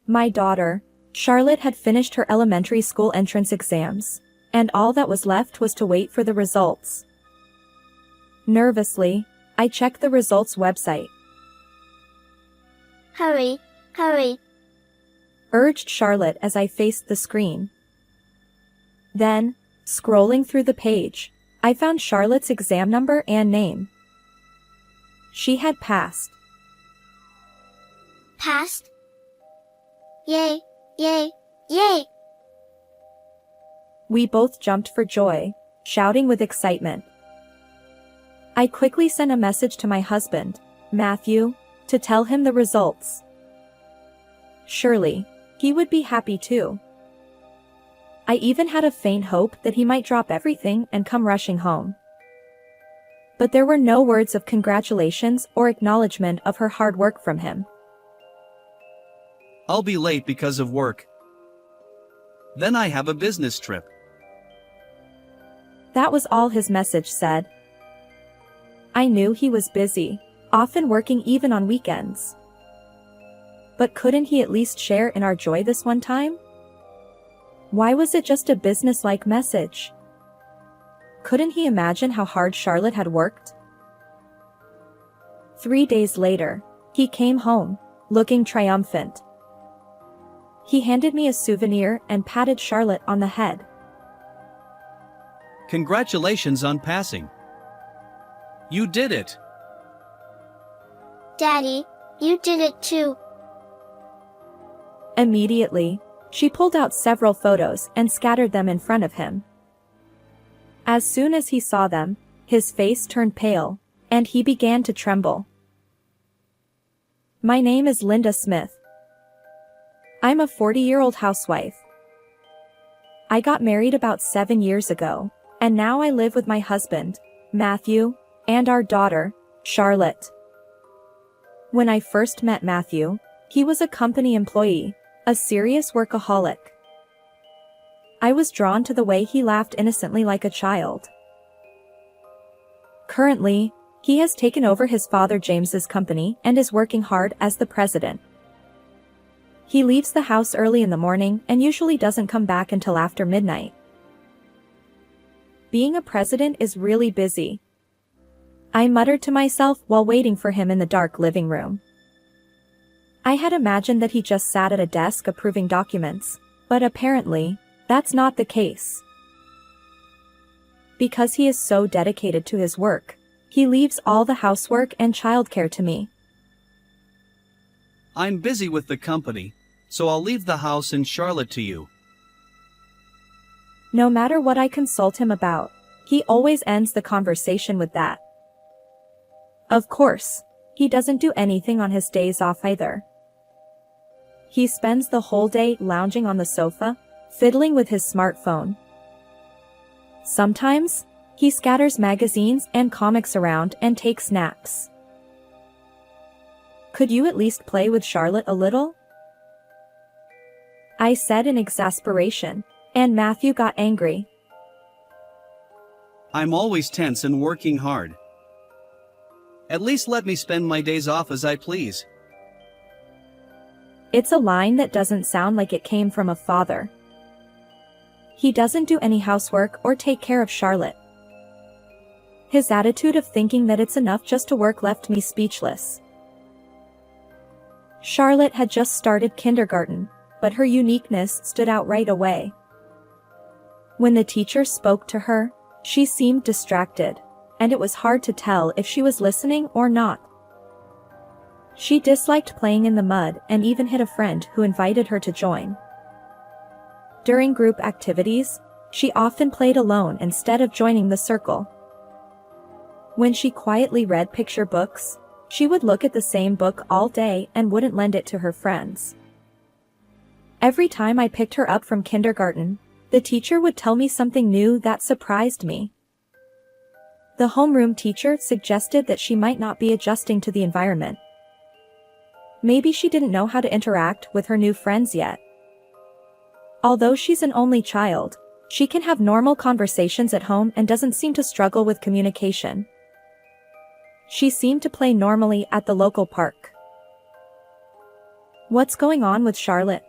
My daughter, Charlotte, had finished her elementary school entrance exams, and all that was left was to wait for the results. Nervously, I checked the results website. Hurry, hurry. Urged Charlotte as I faced the screen. Then, scrolling through the page, I found Charlotte's exam number and name. She had passed. Passed? Yay, yay, yay! We both jumped for joy, shouting with excitement. I quickly sent a message to my husband, Matthew, to tell him the results. Surely, he would be happy too. I even had a faint hope that he might drop everything and come rushing home. But there were no words of congratulations or acknowledgement of her hard work from him. I'll be late because of work. Then I have a business trip. That was all his message said. I knew he was busy, often working even on weekends. But couldn't he at least share in our joy this one time? Why was it just a business-like message? Couldn't he imagine how hard Charlotte had worked? 3 days later, he came home, looking triumphant. He handed me a souvenir and patted Charlotte on the head. Congratulations on passing. You did it. Daddy, you did it too. Immediately, she pulled out several photos and scattered them in front of him. As soon as he saw them, his face turned pale, and he began to tremble. My name is Linda Smith. I'm a 40-year-old housewife. I got married about 7 years ago, and now I live with my husband, Matthew, and our daughter, Charlotte. When I first met Matthew, he was a company employee, a serious workaholic. I was drawn to the way he laughed innocently like a child. Currently, he has taken over his father James's company and is working hard as the president. He leaves the house early in the morning and usually doesn't come back until after midnight. Being a president is really busy. I muttered to myself while waiting for him in the dark living room. I had imagined that he just sat at a desk approving documents, but apparently, that's not the case. Because he is so dedicated to his work, he leaves all the housework and childcare to me. I'm busy with the company, so I'll leave the house and Charlotte to you. No matter what I consult him about, he always ends the conversation with that. Of course, he doesn't do anything on his days off either. He spends the whole day lounging on the sofa, fiddling with his smartphone. Sometimes, he scatters magazines and comics around and takes naps. Could you at least play with Charlotte a little? I said in exasperation, and Matthew got angry. I'm always tense and working hard. At least let me spend my days off as I please. It's a line that doesn't sound like it came from a father. He doesn't do any housework or take care of Charlotte. His attitude of thinking that it's enough just to work left me speechless. Charlotte had just started kindergarten, but her uniqueness stood out right away. When the teacher spoke to her, she seemed distracted, and it was hard to tell if she was listening or not. She disliked playing in the mud and even hit a friend who invited her to join. During group activities, she often played alone instead of joining the circle. When she quietly read picture books, she would look at the same book all day and wouldn't lend it to her friends. Every time I picked her up from kindergarten, the teacher would tell me something new that surprised me. The homeroom teacher suggested that she might not be adjusting to the environment. Maybe she didn't know how to interact with her new friends yet. Although she's an only child, she can have normal conversations at home and doesn't seem to struggle with communication. She seemed to play normally at the local park. What's going on with Charlotte?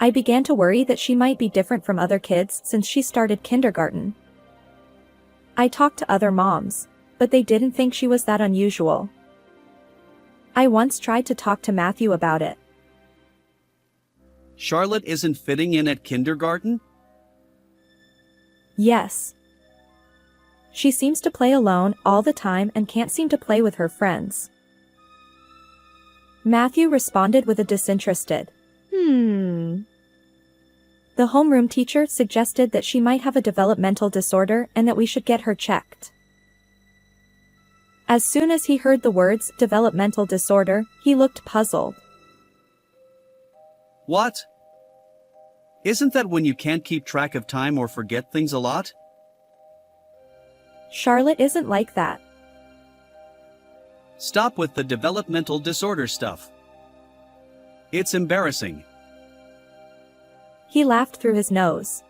I began to worry that she might be different from other kids since she started kindergarten. I talked to other moms, but they didn't think she was that unusual. I once tried to talk to Matthew about it. Charlotte isn't fitting in at kindergarten? Yes. She seems to play alone all the time and can't seem to play with her friends. Matthew responded with a disinterested, The homeroom teacher suggested that she might have a developmental disorder and that we should get her checked. As soon as he heard the words developmental disorder, he looked puzzled. What? Isn't that when you can't keep track of time or forget things a lot? Charlotte isn't like that. Stop with the developmental disorder stuff. It's embarrassing. He laughed through his nose.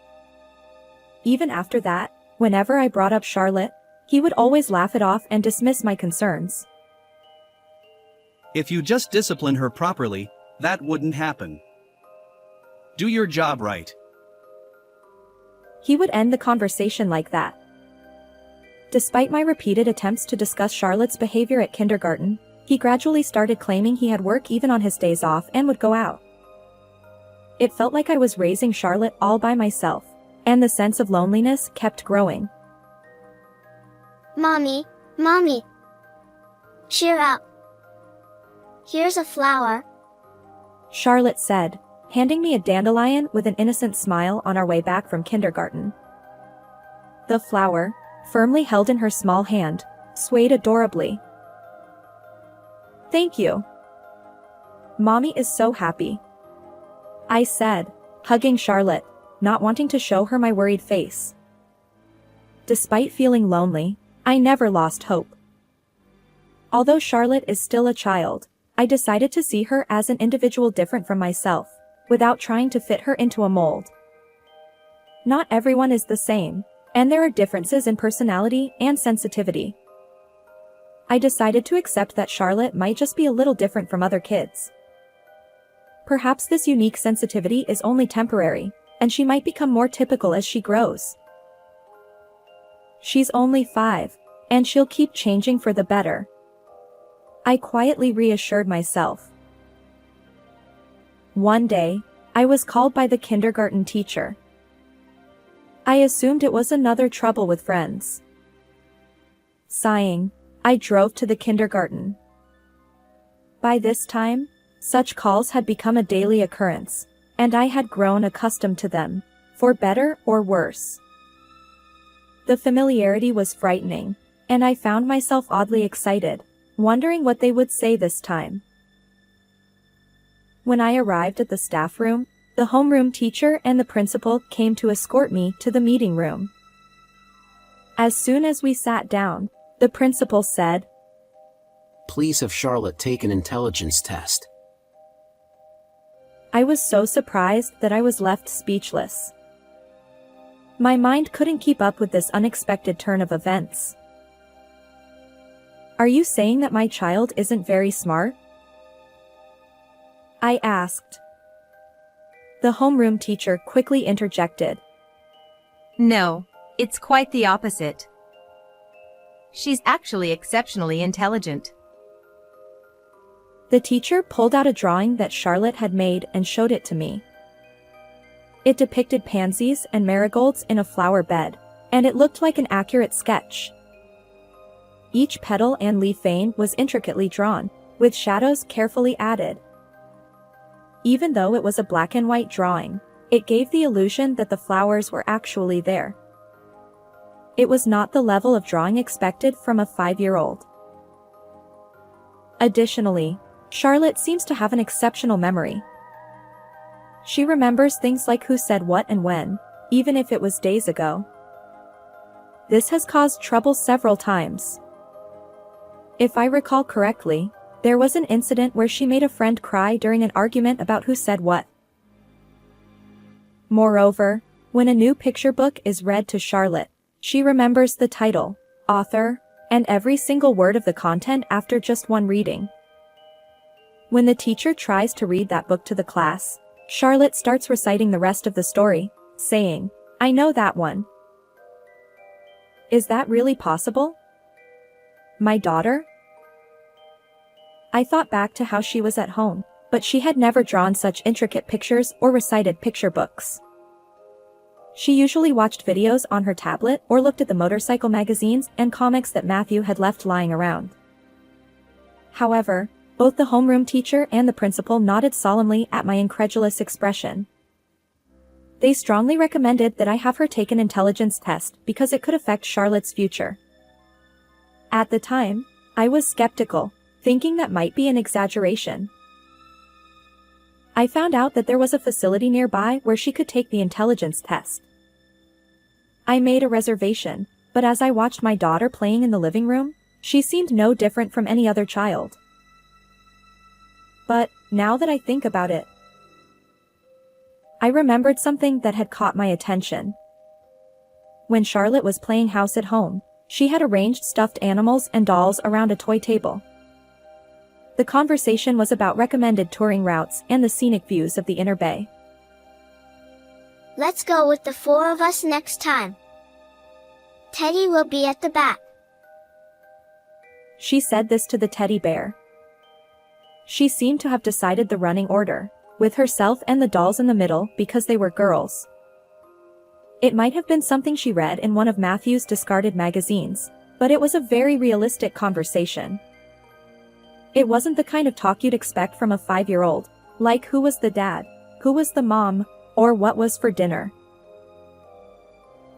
Even after that, whenever I brought up Charlotte, he would always laugh it off and dismiss my concerns. If you just discipline her properly, that wouldn't happen. Do your job right. He would end the conversation like that. Despite my repeated attempts to discuss Charlotte's behavior at kindergarten, he gradually started claiming he had work even on his days off and would go out. It felt like I was raising Charlotte all by myself, and the sense of loneliness kept growing. Mommy, Mommy. Cheer up. Here's a flower. Charlotte said, handing me a dandelion with an innocent smile on our way back from kindergarten. The flower, firmly held in her small hand, swayed adorably. Thank you. Mommy is so happy, I said, hugging Charlotte, not wanting to show her my worried face. Despite feeling lonely, I never lost hope. Although Charlotte is still a child, I decided to see her as an individual different from myself, without trying to fit her into a mold. Not everyone is the same, and there are differences in personality and sensitivity. I decided to accept that Charlotte might just be a little different from other kids. Perhaps this unique sensitivity is only temporary, and she might become more typical as she grows. She's only 5, and she'll keep changing for the better. I quietly reassured myself. One day, I was called by the kindergarten teacher. I assumed it was another trouble with friends. Sighing, I drove to the kindergarten. By this time, such calls had become a daily occurrence, and I had grown accustomed to them, for better or worse. The familiarity was frightening, and I found myself oddly excited, wondering what they would say this time. When I arrived at the staff room, the homeroom teacher and the principal came to escort me to the meeting room. As soon as we sat down, the principal said, "Please have Charlotte take an intelligence test." I was so surprised that I was left speechless. My mind couldn't keep up with this unexpected turn of events. Are you saying that my child isn't very smart? I asked. The homeroom teacher quickly interjected. No, it's quite the opposite. She's actually exceptionally intelligent. The teacher pulled out a drawing that Charlotte had made and showed it to me. It depicted pansies and marigolds in a flower bed, and it looked like an accurate sketch. Each petal and leaf vein was intricately drawn, with shadows carefully added. Even though it was a black and white drawing, it gave the illusion that the flowers were actually there. It was not the level of drawing expected from a 5-year-old. Additionally, Charlotte seems to have an exceptional memory. She remembers things like who said what and when, even if it was days ago. This has caused trouble several times. If I recall correctly, there was an incident where she made a friend cry during an argument about who said what. Moreover, when a new picture book is read to Charlotte, she remembers the title, author, and every single word of the content after just one reading. When the teacher tries to read that book to the class, Charlotte starts reciting the rest of the story, saying, "I know that one." Is that really possible? My daughter? I thought back to how she was at home, but she had never drawn such intricate pictures or recited picture books. She usually watched videos on her tablet or looked at the motorcycle magazines and comics that Matthew had left lying around. However, both the homeroom teacher and the principal nodded solemnly at my incredulous expression. They strongly recommended that I have her take an intelligence test because it could affect Charlotte's future. At the time, I was skeptical, thinking that might be an exaggeration. I found out that there was a facility nearby where she could take the intelligence test. I made a reservation, but as I watched my daughter playing in the living room, she seemed no different from any other child. But, now that I think about it, I remembered something that had caught my attention. When Charlotte was playing house at home, she had arranged stuffed animals and dolls around a toy table. The conversation was about recommended touring routes and the scenic views of the Inner Bay. Let's go with the 4 of us next time. Teddy will be at the back. She said this to the teddy bear. She seemed to have decided the running order, with herself and the dolls in the middle because they were girls. It might have been something she read in one of Matthew's discarded magazines, but it was a very realistic conversation. It wasn't the kind of talk you'd expect from a 5-year-old, like who was the dad, who was the mom, or what was for dinner.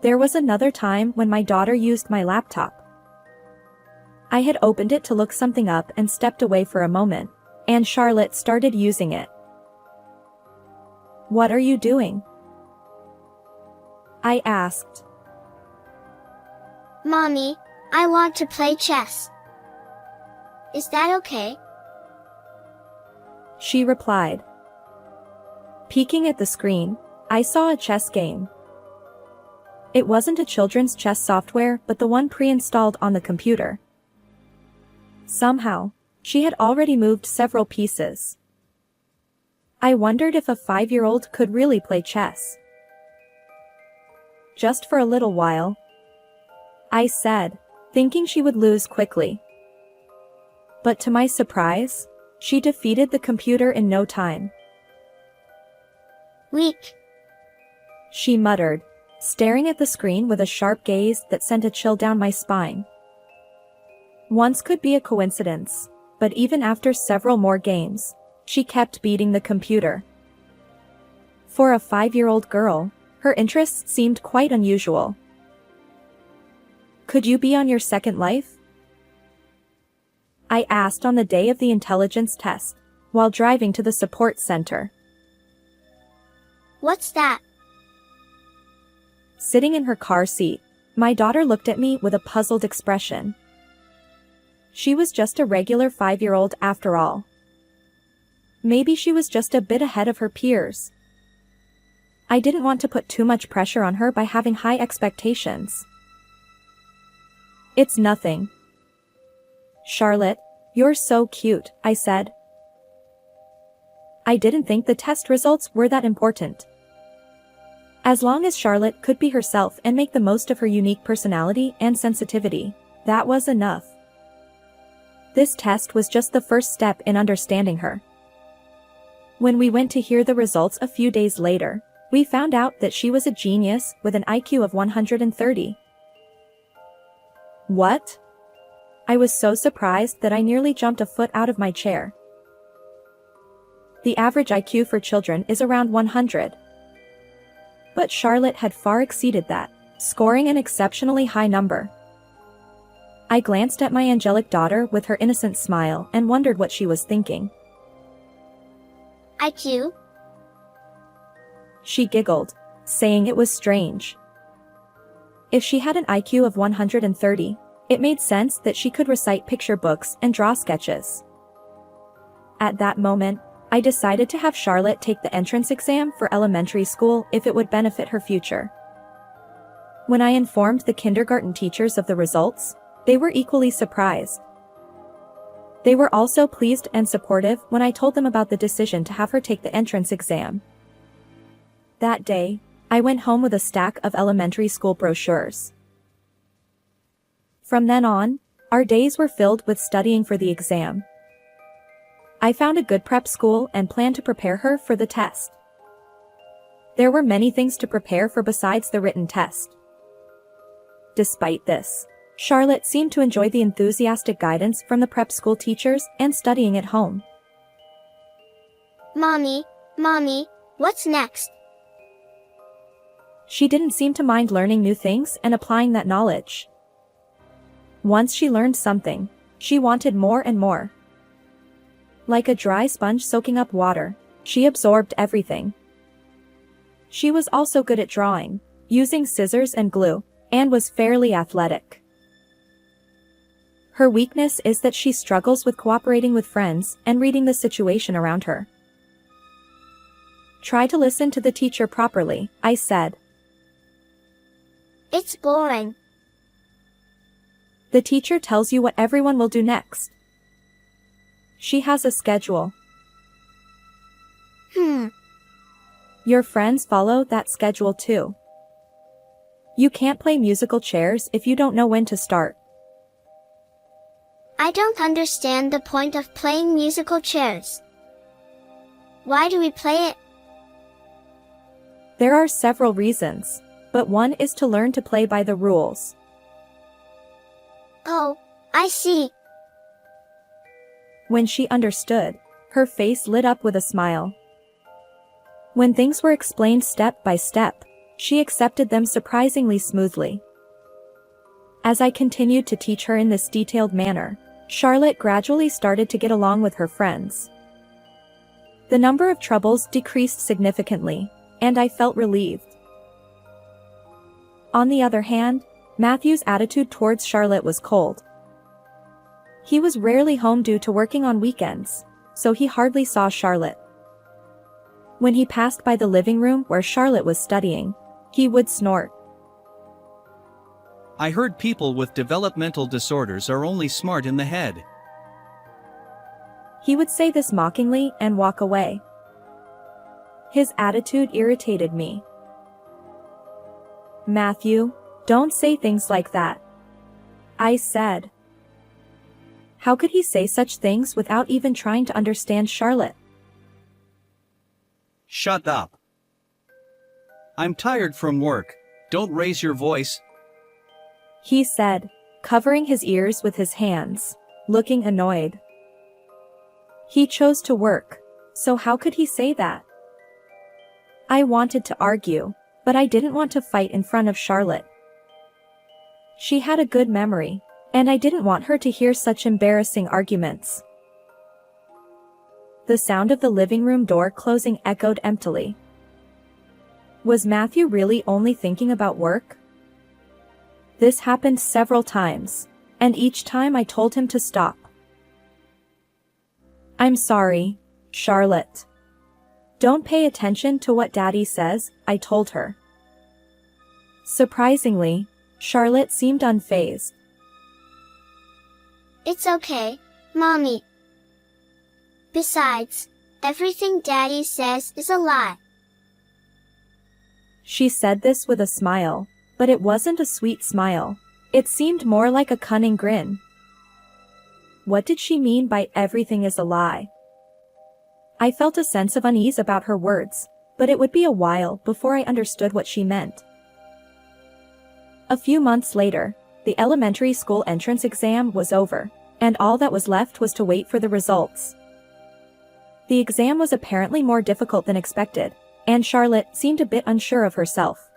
There was another time when my daughter used my laptop. I had opened it to look something up and stepped away for a moment, and Charlotte started using it. "What are you doing?" I asked. Mommy, I want to play chess. Is that okay? She replied. Peeking at the screen, I saw a chess game. It wasn't a children's chess software but the one pre-installed on the computer. Somehow, she had already moved several pieces. I wondered if a 5-year-old could really play chess. "Just for a little while," I said, thinking she would lose quickly. But to my surprise, she defeated the computer in no time. Weak, She muttered, staring at the screen with a sharp gaze that sent a chill down my spine. Once could be a coincidence, but even after several more games, she kept beating the computer. For a 5-year-old girl, her interests seemed quite unusual. "Could you be on your second life?" I asked on the day of the intelligence test, while driving to the support center. What's that? Sitting in her car seat, my daughter looked at me with a puzzled expression. She was just a regular 5-year-old after all. Maybe she was just a bit ahead of her peers. I didn't want to put too much pressure on her by having high expectations. "It's nothing." "Charlotte, you're so cute," I said. I didn't think the test results were that important. As long as Charlotte could be herself and make the most of her unique personality and sensitivity, that was enough. This test was just the first step in understanding her. When we went to hear the results a few days later, we found out that she was a genius with an IQ of 130. What? I was so surprised that I nearly jumped a foot out of my chair. The average IQ for children is around 100. But Charlotte had far exceeded that, scoring an exceptionally high number. I glanced at my angelic daughter with her innocent smile and wondered what she was thinking. IQ? She giggled, saying it was strange. If she had an IQ of 130, it made sense that she could recite picture books and draw sketches. At that moment, I decided to have Charlotte take the entrance exam for elementary school if it would benefit her future. When I informed the kindergarten teachers of the results, they were equally surprised. They were also pleased and supportive when I told them about the decision to have her take the entrance exam. That day, I went home with a stack of elementary school brochures. From then on, our days were filled with studying for the exam. I found a good prep school and planned to prepare her for the test. There were many things to prepare for besides the written test. Despite this, Charlotte seemed to enjoy the enthusiastic guidance from the prep school teachers and studying at home. Mommy, what's next? She didn't seem to mind learning new things and applying that knowledge. Once she learned something, she wanted more and more. Like a dry sponge soaking up water, she absorbed everything. She was also good at drawing, using scissors and glue, and was fairly athletic. Her weakness is that she struggles with cooperating with friends and reading the situation around her. Try to listen to the teacher properly, I said. It's boring. The teacher tells you what everyone will do next. She has a schedule. Your friends follow that schedule too. You can't play musical chairs if you don't know when to start. I don't understand the point of playing musical chairs. Why do we play it? There are several reasons, but one is to learn to play by the rules. Oh, I see. When she understood, her face lit up with a smile. When things were explained step by step, she accepted them surprisingly smoothly. As I continued to teach her in this detailed manner, Charlotte gradually started to get along with her friends. The number of troubles decreased significantly, and I felt relieved. On the other hand, Matthew's attitude towards Charlotte was cold. He was rarely home due to working on weekends, so he hardly saw Charlotte. When he passed by the living room where Charlotte was studying, he would snort. I heard people with developmental disorders are only smart in the head. He would say this mockingly and walk away. His attitude irritated me. Matthew, don't say things like that, I said. How could he say such things without even trying to understand Charlotte? Shut up. I'm tired from work, don't raise your voice. He said, covering his ears with his hands, looking annoyed. He chose to work, so how could he say that? I wanted to argue, but I didn't want to fight in front of Charlotte. She had a good memory, and I didn't want her to hear such embarrassing arguments. The sound of the living room door closing echoed emptily. Was Matthew really only thinking about work? This happened several times, and each time I told him to stop. I'm sorry, Charlotte. Don't pay attention to what Daddy says, I told her. Surprisingly, Charlotte seemed unfazed. It's okay, Mommy. Besides, everything Daddy says is a lie. She said this with a smile, but it wasn't a sweet smile. It seemed more like a cunning grin. What did she mean by everything is a lie? I felt a sense of unease about her words, but it would be a while before I understood what she meant. A few months later, the elementary school entrance exam was over, and all that was left was to wait for the results. The exam was apparently more difficult than expected, and Charlotte seemed a bit unsure of herself.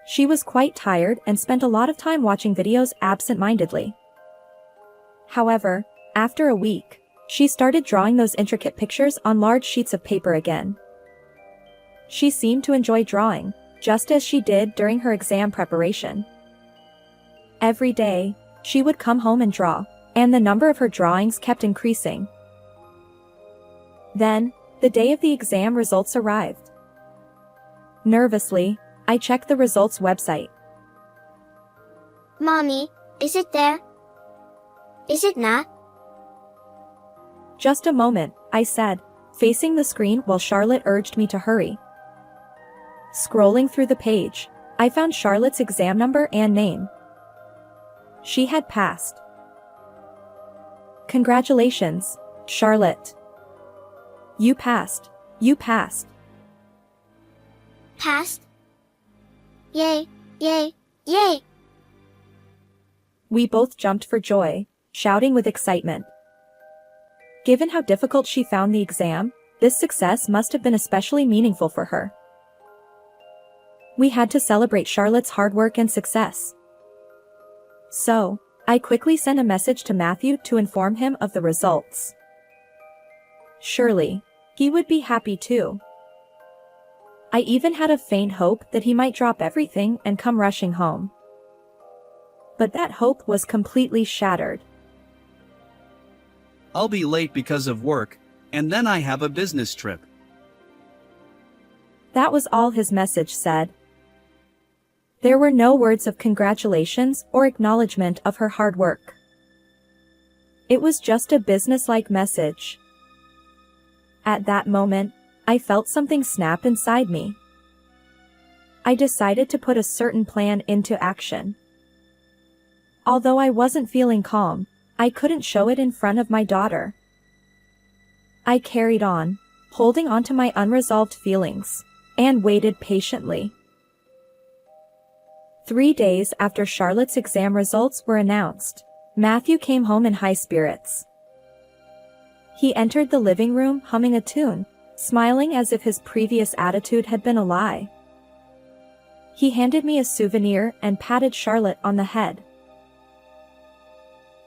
She was quite tired and spent a lot of time watching videos absent-mindedly. However, after a week, she started drawing those intricate pictures on large sheets of paper again. She seemed to enjoy drawing, just as she did during her exam preparation. Every day, she would come home and draw, and the number of her drawings kept increasing. Then, the day of the exam results arrived. Nervously, I checked the results website. Mommy, is it there? Is it not? Just a moment, I said, facing the screen while Charlotte urged me to hurry. Scrolling through the page, I found Charlotte's exam number and name. She had passed. Congratulations, Charlotte. You passed. You passed. Passed? Yay, yay, yay! We both jumped for joy, shouting with excitement. Given how difficult she found the exam, this success must have been especially meaningful for her. We had to celebrate Charlotte's hard work and success. So, I quickly sent a message to Matthew to inform him of the results. Surely, he would be happy too. I even had a faint hope that he might drop everything and come rushing home. But that hope was completely shattered. I'll be late because of work, and then I have a business trip. That was all his message said. There were no words of congratulations or acknowledgement of her hard work. It was just a businesslike message. At that moment, I felt something snap inside me. I decided to put a certain plan into action. Although I wasn't feeling calm, I couldn't show it in front of my daughter. I carried on, holding on to my unresolved feelings, and waited patiently. 3 days after Charlotte's exam results were announced, Matthew came home in high spirits. He entered the living room humming a tune, smiling as if his previous attitude had been a lie. He handed me a souvenir and patted Charlotte on the head.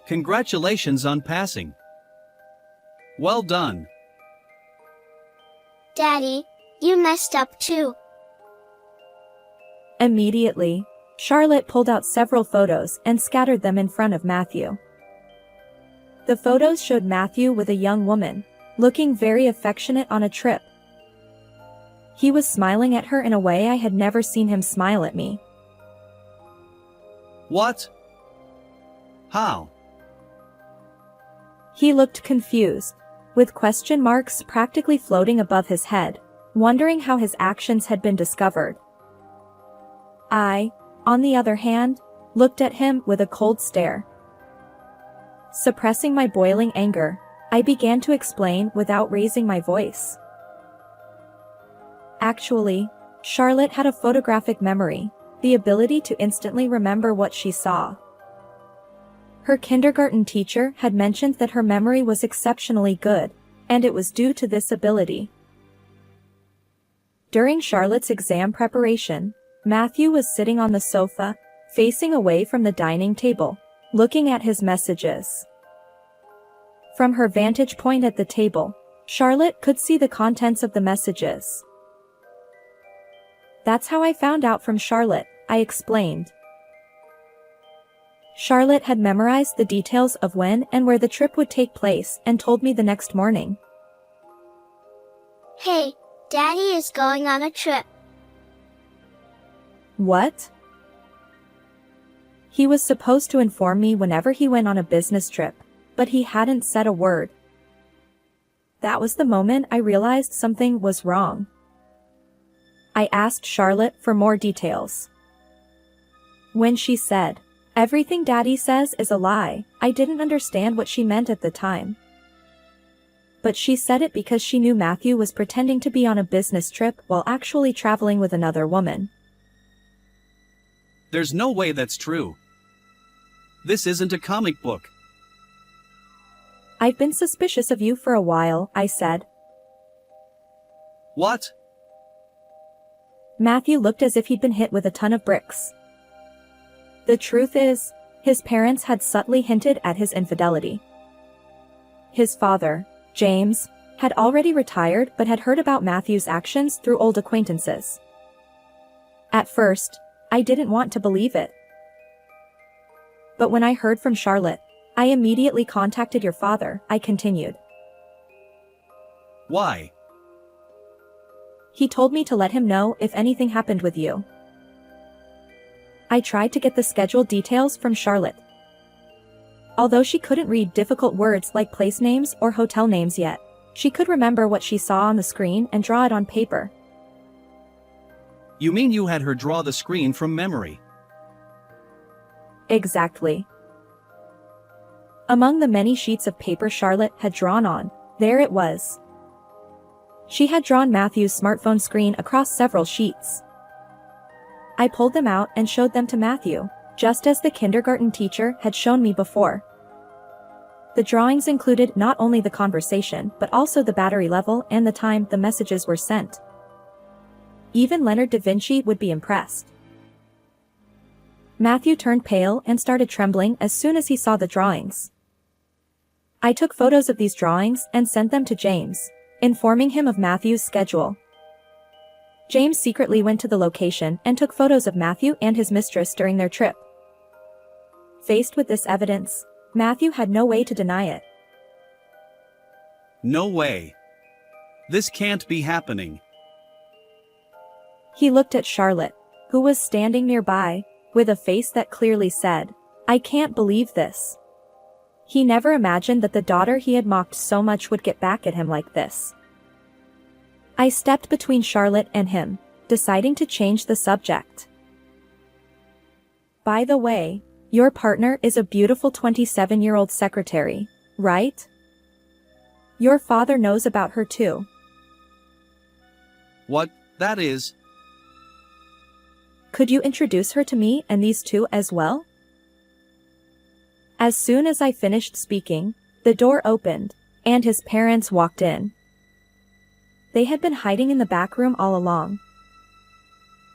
Congratulations on passing. Well done. Daddy, you messed up too. Immediately, Charlotte pulled out several photos and scattered them in front of Matthew. The photos showed Matthew with a young woman, looking very affectionate on a trip. He was smiling at her in a way I had never seen him smile at me. What? How? He looked confused, with question marks practically floating above his head, wondering how his actions had been discovered. I, on the other hand, looked at him with a cold stare. Suppressing my boiling anger, I began to explain without raising my voice. Actually, Charlotte had a photographic memory, the ability to instantly remember what she saw. Her kindergarten teacher had mentioned that her memory was exceptionally good, and it was due to this ability. During Charlotte's exam preparation, Matthew was sitting on the sofa, facing away from the dining table, looking at his messages. From her vantage point at the table, Charlotte could see the contents of the messages. That's how I found out from Charlotte, I explained. Charlotte had memorized the details of when and where the trip would take place and told me the next morning. Hey, Daddy is going on a trip. What? He was supposed to inform me whenever he went on a business trip, but he hadn't said a word. That was the moment I realized something was wrong. I asked Charlotte for more details. When she said, "Everything Daddy says is a lie," I didn't understand what she meant at the time. But she said it because she knew Matthew was pretending to be on a business trip while actually traveling with another woman. There's no way that's true. This isn't a comic book. I've been suspicious of you for a while, I said. What? Matthew looked as if he'd been hit with a ton of bricks. The truth is, his parents had subtly hinted at his infidelity. His father, James, had already retired but had heard about Matthew's actions through old acquaintances. At first, I didn't want to believe it. But when I heard from Charlotte, I immediately contacted your father, I continued. Why? He told me to let him know if anything happened with you. I tried to get the schedule details from Charlotte. Although she couldn't read difficult words like place names or hotel names yet, she could remember what she saw on the screen and draw it on paper. You mean you had her draw the screen from memory? Exactly. Among the many sheets of paper Charlotte had drawn on, there it was. She had drawn Matthew's smartphone screen across several sheets. I pulled them out and showed them to Matthew, just as the kindergarten teacher had shown me before. The drawings included not only the conversation but also the battery level and the time the messages were sent. Even Leonard da Vinci would be impressed. Matthew turned pale and started trembling as soon as he saw the drawings. I took photos of these drawings and sent them to James, informing him of Matthew's schedule. James secretly went to the location and took photos of Matthew and his mistress during their trip. Faced with this evidence, Matthew had no way to deny it. No way. This can't be happening. He looked at Charlotte, who was standing nearby, with a face that clearly said, "I can't believe this." He never imagined that the daughter he had mocked so much would get back at him like this. I stepped between Charlotte and him, deciding to change the subject. "By the way, your partner is a beautiful 27-year-old secretary, right? Your father knows about her too." What, that is? "Could you introduce her to me and these two as well?" As soon as I finished speaking, the door opened, and his parents walked in. They had been hiding in the back room all along.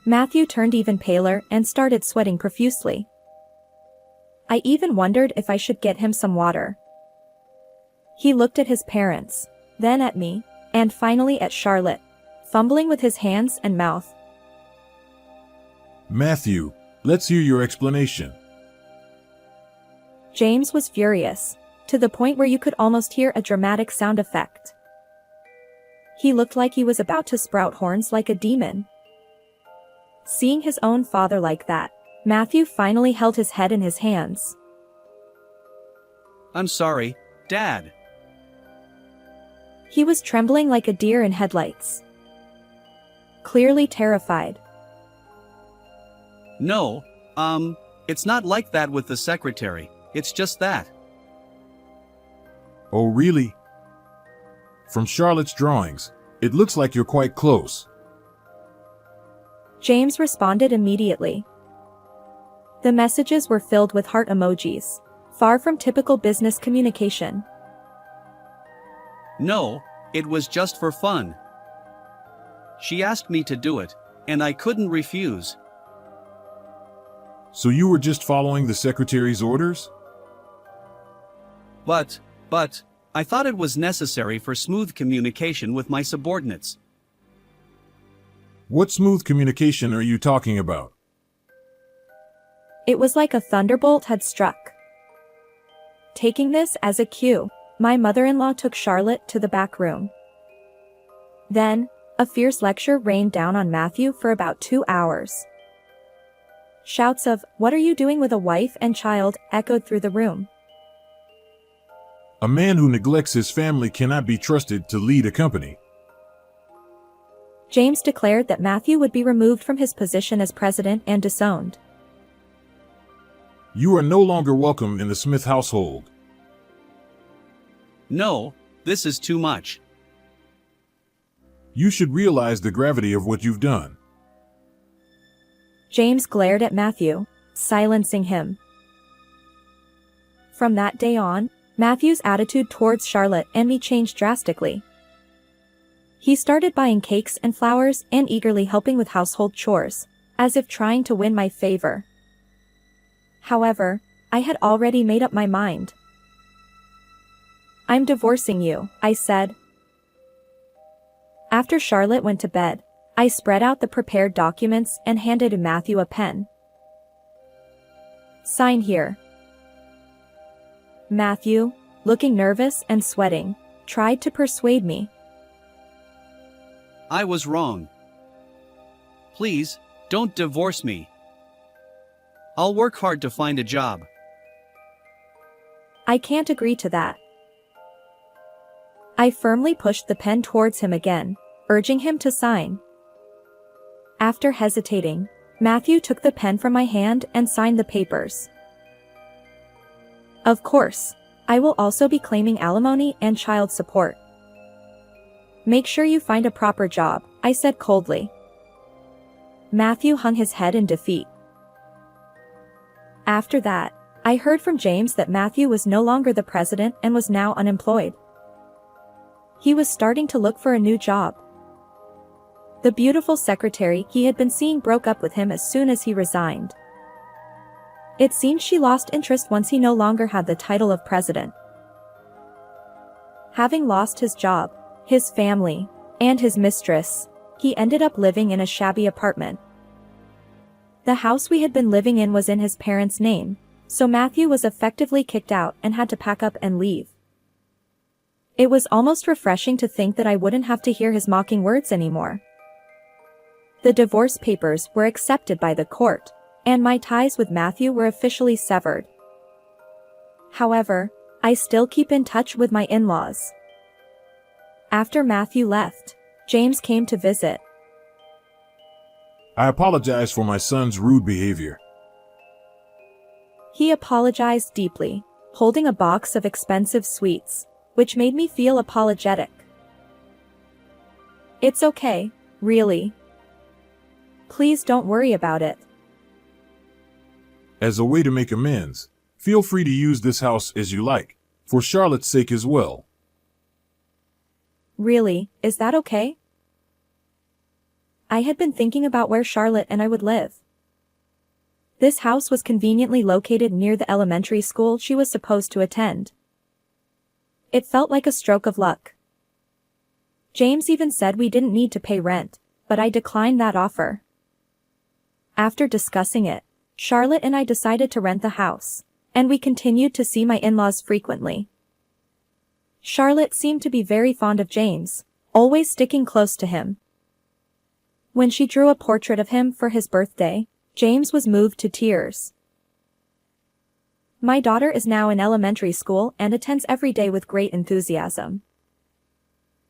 Matthew turned even paler and started sweating profusely. I even wondered if I should get him some water. He looked at his parents, then at me, and finally at Charlotte, fumbling with his hands and mouth. "Matthew, let's hear your explanation." James was furious, to the point where you could almost hear a dramatic sound effect. He looked like he was about to sprout horns like a demon. Seeing his own father like that, Matthew finally held his head in his hands. I'm sorry, Dad. He was trembling like a deer in headlights. Clearly terrified. No, it's not like that with the secretary, it's just that. "Oh, really? From Charlotte's drawings, it looks like you're quite close." James responded immediately. The messages were filled with heart emojis, far from typical business communication. No, it was just for fun. She asked me to do it, and I couldn't refuse. "So you were just following the secretary's orders?" But, I thought it was necessary for smooth communication with my subordinates. "What smooth communication are you talking about?" It was like a thunderbolt had struck. Taking this as a cue, my mother-in-law took Charlotte to the back room. Then, a fierce lecture rained down on Matthew for about 2 hours. Shouts of, "What are you doing with a wife and child?" echoed through the room. "A man who neglects his family cannot be trusted to lead a company." James declared that Matthew would be removed from his position as president and disowned. "You are no longer welcome in the Smith household." No, this is too much. "You should realize the gravity of what you've done." James glared at Matthew, silencing him. From that day on, Matthew's attitude towards Charlotte and me changed drastically. He started buying cakes and flowers and eagerly helping with household chores, as if trying to win my favor. However, I had already made up my mind. "I'm divorcing you," I said. After Charlotte went to bed, I spread out the prepared documents and handed Matthew a pen. "Sign here." Matthew, looking nervous and sweating, tried to persuade me. I was wrong. Please, don't divorce me. I'll work hard to find a job. I can't agree to that. I firmly pushed the pen towards him again, urging him to sign. After hesitating, Matthew took the pen from my hand and signed the papers. Of course, I will also be claiming alimony and child support. Make sure you find a proper job, I said coldly. Matthew hung his head in defeat. After that, I heard from James that Matthew was no longer the president and was now unemployed. He was starting to look for a new job. The beautiful secretary he had been seeing broke up with him as soon as he resigned. It seemed she lost interest once he no longer had the title of president. Having lost his job, his family, and his mistress, he ended up living in a shabby apartment. The house we had been living in was in his parents' name, so Matthew was effectively kicked out and had to pack up and leave. It was almost refreshing to think that I wouldn't have to hear his mocking words anymore. The divorce papers were accepted by the court, and my ties with Matthew were officially severed. However, I still keep in touch with my in-laws. After Matthew left, James came to visit. I apologize for my son's rude behavior. He apologized deeply, holding a box of expensive sweets, which made me feel apologetic. It's okay, really. Please don't worry about it. As a way to make amends, feel free to use this house as you like, for Charlotte's sake as well. Really, is that okay? I had been thinking about where Charlotte and I would live. This house was conveniently located near the elementary school she was supposed to attend. It felt like a stroke of luck. James even said we didn't need to pay rent, but I declined that offer. After discussing it, Charlotte and I decided to rent the house, and we continued to see my in-laws frequently. Charlotte seemed to be very fond of James, always sticking close to him. When she drew a portrait of him for his birthday, James was moved to tears. My daughter is now in elementary school and attends every day with great enthusiasm.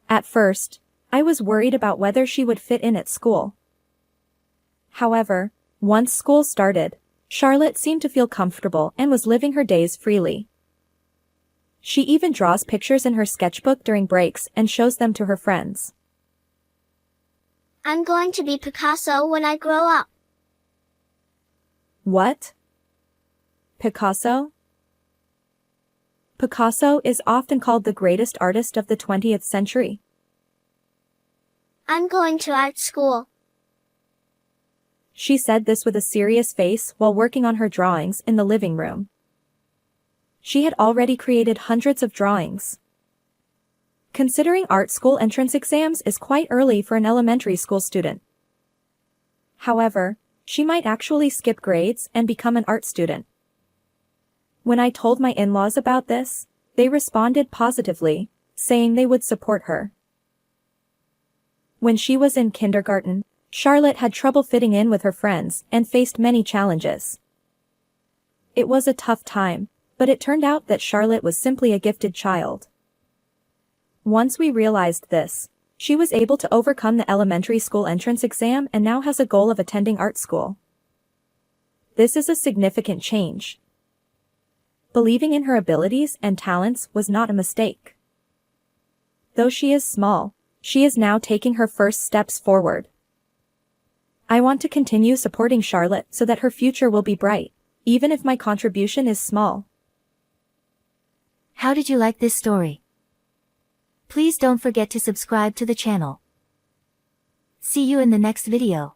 At first, I was worried about whether she would fit in at school. However, once school started, Charlotte seemed to feel comfortable and was living her days freely. She even draws pictures in her sketchbook during breaks and shows them to her friends. I'm going to be Picasso when I grow up. What? Picasso? Picasso is often called the greatest artist of the 20th century. I'm going to art school. She said this with a serious face while working on her drawings in the living room. She had already created hundreds of drawings. Considering art school entrance exams is quite early for an elementary school student. However, she might actually skip grades and become an art student. When I told my in-laws about this, they responded positively, saying they would support her. When she was in kindergarten, Charlotte had trouble fitting in with her friends and faced many challenges. It was a tough time, but it turned out that Charlotte was simply a gifted child. Once we realized this, she was able to overcome the elementary school entrance exam and now has a goal of attending art school. This is a significant change. Believing in her abilities and talents was not a mistake. Though she is small, she is now taking her first steps forward. I want to continue supporting Charlotte so that her future will be bright, even if my contribution is small. How did you like this story? Please don't forget to subscribe to the channel. See you in the next video.